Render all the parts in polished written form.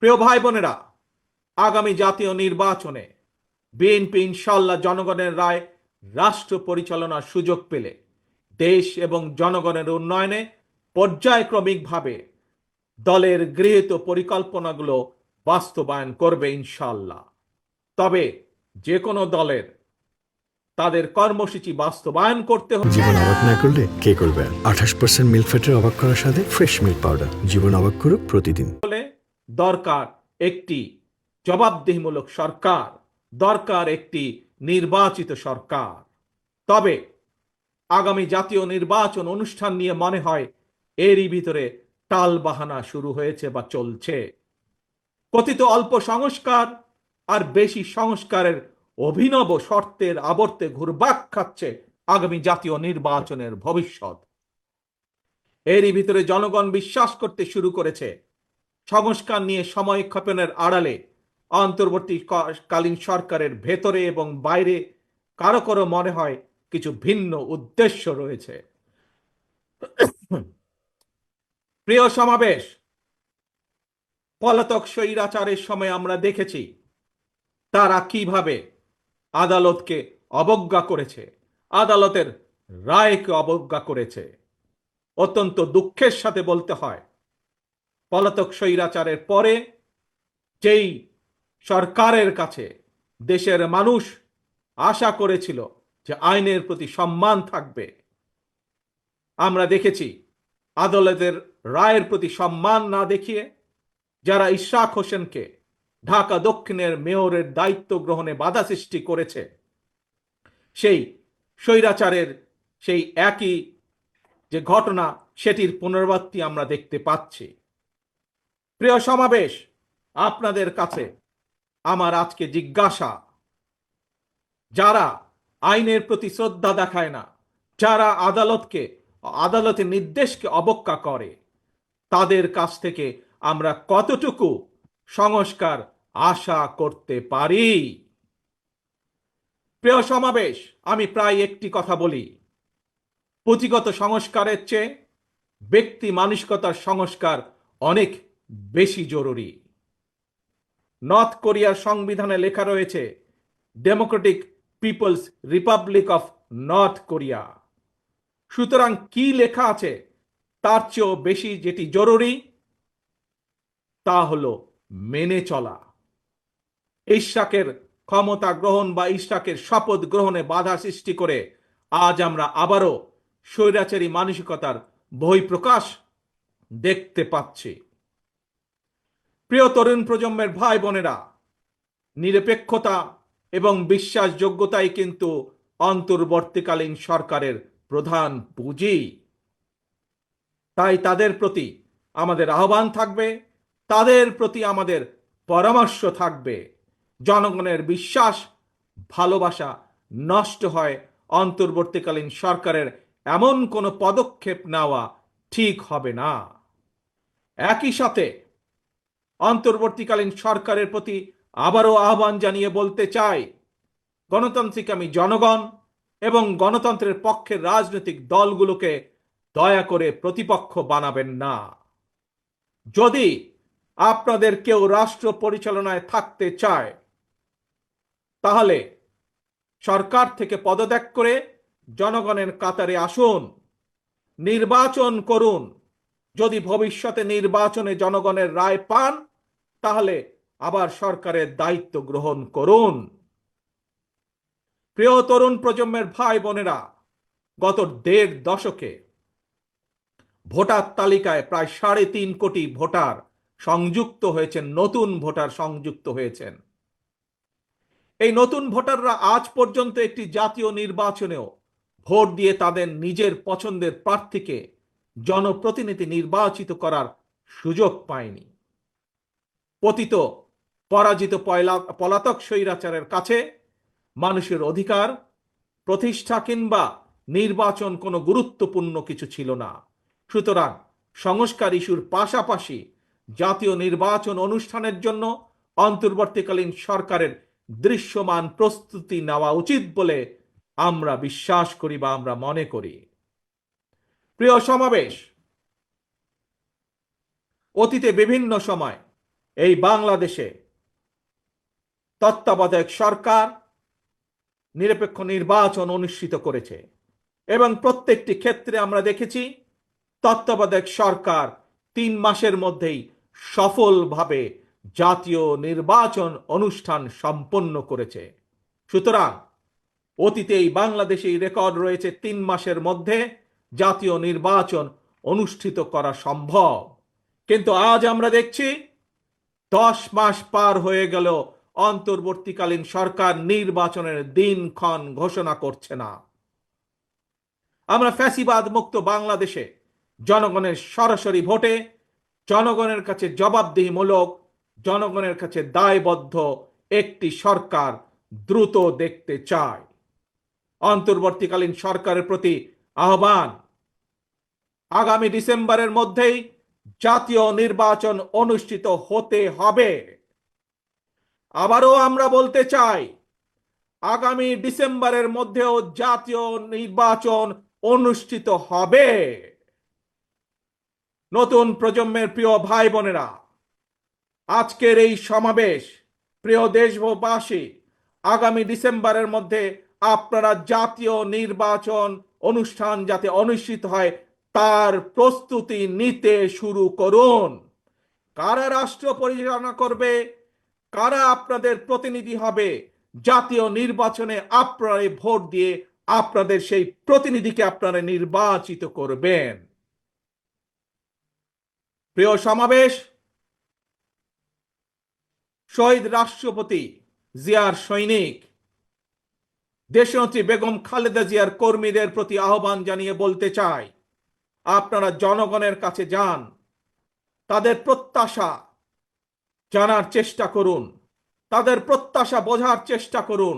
প্রিয় ভাই বোনেরা, আগামী জাতীয় নির্বাচনে বিএনপি ইনশাল্লাহ জনগণের রায় রাষ্ট্র পরিচালনার সুযোগ পেলে দেশ এবং জনগণের উন্নয়নে পর্যায়ক্রমিকভাবে দলের গৃহীত পরিকল্পনাগুলো বাস্তবায়ন করবে ইনশাল্লাহ। তবে যে কোনো দলের তাদের কর্মসূচি বাস্তবায়ন করতে জীবন অবাক না করলে কে করবে? 28% মিল্ক ফ্যাটের অবাক করার সাথে ফ্রেশ মিল্ক পাউডার। জীবন অবাক করুক প্রতিদিন। হলে দরকার একটি জবাবদিহিমূলক সরকার, দরকার একটি নির্বাচিত সরকার। তবে আগামী জাতীয় নির্বাচন অনুষ্ঠান নিয়ে মনে হয় এরই ভিতরে টালবাহানা শুরু হয়েছে বা চলছে। কথিত অল্প সংস্কার আর বেশি সংস্কারের অভিনব শর্তের আবর্তে ঘুরপাক খাচ্ছে আগামী জাতীয় নির্বাচনের ভবিষ্যৎ। এরই ভিতরে জনগণ বিশ্বাস করতে শুরু করেছে সংস্কার নিয়ে সময় ক্ষেপণের আড়ালে অন্তর্বর্তীকালীন সরকারের ভেতরে এবং বাইরে কারো কারো মনে হয় কিছু ভিন্ন উদ্দেশ্য রয়েছে। প্রিয় সমাবেশ, পলাতক স্বৈরাচারের সময় আমরা দেখেছি তারা কিভাবে আদালতকে অবজ্ঞা করেছে, আদালতের রায়কে অবজ্ঞা করেছে। অত্যন্ত দুঃখের সাথে বলতে হয়, পলাতক স্বৈরাচারের পরে যেই সরকারের কাছে দেশের মানুষ আশা করেছিল যে আইনের প্রতি সম্মান থাকবে, আমরা দেখেছি আদালতের রায়ের প্রতি সম্মান না দেখিয়ে যারা ইশরাক হোসেনকে ঢাকা দক্ষিণের মেয়রের দায়িত্ব গ্রহণে বাধা সৃষ্টি করেছে, সেই স্বৈরাচারের সেই একই যে ঘটনা সেটির পুনরাবৃত্তি আমরা দেখতে পাচ্ছি। প্রিয় সমাবেশ, আপনাদের কাছে আমার আজকে জিজ্ঞাসা, যারা আইনের প্রতি শ্রদ্ধা দেখায় না, যারা আদালতের নির্দেশকে অবজ্ঞা করে, তাদের কাছ থেকে আমরা কতটুকু সংস্কার আশা করতে পারি? প্রিয় সমাবেশ, আমি প্রায় একটি কথা বলি, পুঁথিগত সংস্কারের চেয়ে ব্যক্তি মানসিকতার সংস্কার অনেক বেশি জরুরি। নর্থ কোরিয়ার সংবিধানে লেখা রয়েছে democratic people's republic of north Korea. সুতরাং কি লেখা আছে তার চেয়েও বেশি যেটি জরুরি তা হলো মেনে চলা। ইশরাকের ক্ষমতা গ্রহণ বা ইশরাকের শপথ গ্রহণে বাধা সৃষ্টি করে আজ আমরা আবারও স্বৈরাচারী মানসিকতার বহিঃপ্রকাশ দেখতে পাচ্ছি। প্রিয় তরুণ প্রজন্মের ভাই বোনেরা, নিরপেক্ষতা এবং বিশ্বাসযোগ্যতাই কিন্তু অন্তর্বর্তীকালীন সরকারের প্রধান পুঁজি। তাই তাদের প্রতি আমাদের আহ্বান থাকবে, তাদের প্রতি আমাদের পরামর্শ থাকবে। জনগণের বিশ্বাস ভালোবাসা নষ্ট হয় অন্তর্বর্তীকালীন সরকারের এমন কোনো পদক্ষেপ নেওয়া ঠিক হবে না। একই সাথে অন্তর্বর্তীকালীন সরকারের প্রতি আবারও আহ্বান জানিয়ে বলতে চাই, গণতান্ত্রিক আমি জনগণ এবং গণতন্ত্রের পক্ষের রাজনৈতিক দলগুলোকে দয়া করে প্রতিপক্ষ বানাবেন না। যদি আপনাদের কেউ রাষ্ট্র পরিচালনায় থাকতে চায় তাহলে সরকার থেকে পদত্যাগ করে জনগণের কাতারে আসুন, নির্বাচন করুন। যদি ভবিষ্যতে নির্বাচনে জনগণের রায় পান তাহলে আবার সরকারের দায়িত্ব গ্রহণ করুন। প্রিয় তরুণ প্রজন্মের ভাই বোনেরা, গত 1.5 দশকে ভোটার তালিকায় প্রায় 3.5 কোটি ভোটার সংযুক্ত হয়েছেন, নতুন ভোটার সংযুক্ত হয়েছেন। এই নতুন ভোটাররা আজ পর্যন্ত একটি জাতীয় নির্বাচনেও ভোট দিয়ে তাদের নিজের পছন্দের প্রার্থীকে জনপ্রতিনিধি নির্বাচিত করার সুযোগ পায়নি। পরাজিত পলাতক স্বৈরাচারের কাছে মানুষের অধিকার প্রতিষ্ঠা কিংবা নির্বাচন কোনো গুরুত্বপূর্ণ কিছু ছিল না। সুতরাং সংস্কার ইস্যুর পাশাপাশি জাতীয় নির্বাচন অনুষ্ঠানের জন্য অন্তর্বর্তীকালীন সরকারের দৃশ্যমান প্রস্তুতি নেওয়া উচিত বলে আমরা বিশ্বাস করি বা আমরা মনে করি। প্রিয় সমাবেশ, অতীতে বিভিন্ন সময় এই বাংলাদেশে তত্ত্বাবধায়ক সরকার নিরপেক্ষ নির্বাচন অনুষ্ঠিত করেছে এবং প্রত্যেকটি ক্ষেত্রে আমরা দেখেছি তত্ত্বাবধায়ক সরকার 3 মাসের মধ্যেই সফলভাবে জাতীয় নির্বাচন অনুষ্ঠান সম্পন্ন করেছে। সুতরাং অতীতে এই বাংলাদেশে রেকর্ড রয়েছে 3 মাসের মধ্যে জাতীয় নির্বাচন অনুষ্ঠিত করা সম্ভব। কিন্তু আজ আমরা দেখছি 10 মাস পার হয়ে গেল, অন্তর্বর্তীকালীন সরকার নির্বাচনের দিনক্ষণ ঘোষণা করছে না। আমরা ফ্যাসিবাদ মুক্ত বাংলাদেশে জনগণের সরাসরি ভোটে জনগণের কাছে জবাবদিহিমূলক, জনগণের কাছে দায়বদ্ধ একটি সরকার দ্রুত দেখতে চায়। অন্তর্বর্তীকালীন সরকারের প্রতি আহ্বান, আগামী ডিসেম্বরের মধ্যেই জাতীয় নির্বাচন অনুষ্ঠিত হতে হবে। আবারও আমরা বলতে চাই, আগামী ডিসেম্বরের মধ্যেও জাতীয় নির্বাচন অনুষ্ঠিত হবে। নতুন প্রজন্মের প্রিয় ভাই বোনেরা, আজকের এই সমাবেশ, প্রিয় দেশবাসী, আগামী ডিসেম্বরের মধ্যে আপনারা জাতীয় নির্বাচন অনুষ্ঠান যাতে অনুষ্ঠিত হয় তার প্রস্তুতি নিতে শুরু করুন। কারা রাষ্ট্র পরিচালনা করবে, কারা আপনাদের প্রতিনিধি হবে, জাতীয় নির্বাচনে আপনারা ভোট দিয়ে আপনাদের সেই প্রতিনিধিকে আপনারা নির্বাচিত করবেন। প্রিয় সমাবেশ, শহীদ রাষ্ট্রপতি জিয়ার সৈনিক দেশনেত্রী বেগম খালেদা জিয়ার কর্মীদের প্রতি আহ্বান জানিয়ে বলতে চাই, আপনারা জনগণের কাছে যান, তাদের প্রত্যাশা জানার চেষ্টা করুন, তাদের প্রত্যাশা বোঝার চেষ্টা করুন,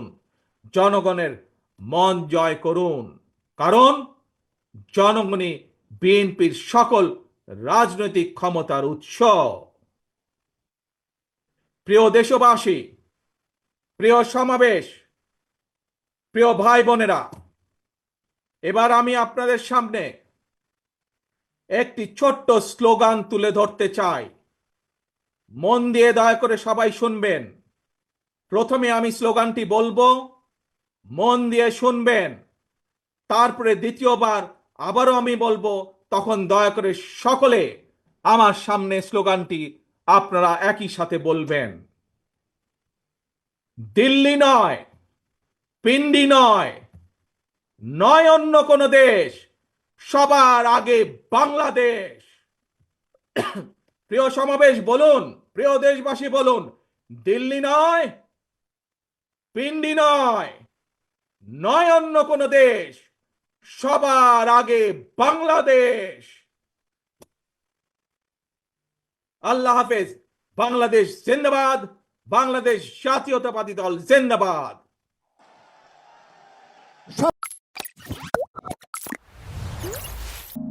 জনগণের মন জয় করুন। কারণ জনগণই বিএনপির সকল রাজনৈতিক ক্ষমতার উৎস। প্রিয় দেশবাসী, প্রিয় সমাবেশ, প্রিয় ভাই বোনেরা, এবার আমি আপনাদের সামনে একটি ছোট্ট স্লোগান তুলে ধরতে চাই। মন দিয়ে দয়া করে সবাই শুনবেন। প্রথমে আমি স্লোগানটি বলবো, মন দিয়ে শুনবেন। তারপরে দ্বিতীয়বার আবারও আমি বলবো, তখন দয়া করে সকলে আমার সামনে স্লোগানটি আপনারা একই সাথে বলবেন। দিল্লি নয়, পিন্ডি নয়, নয় অন্য কোন দেশ, সবার আগে বাংলাদেশ। প্রিয় সমাবেশ বলুন, প্রিয় দেশবাসী বলুন, দিল্লি নয়, পিন্ডি নয়, নয় অন্য কোন দেশ, সবার আগে বাংলাদেশ। আল্লাহ হাফেজ। বাংলাদেশ জিন্দাবাদ, বাংলাদেশ জাতীয়তাবাদী দল জিন্দাবাদ।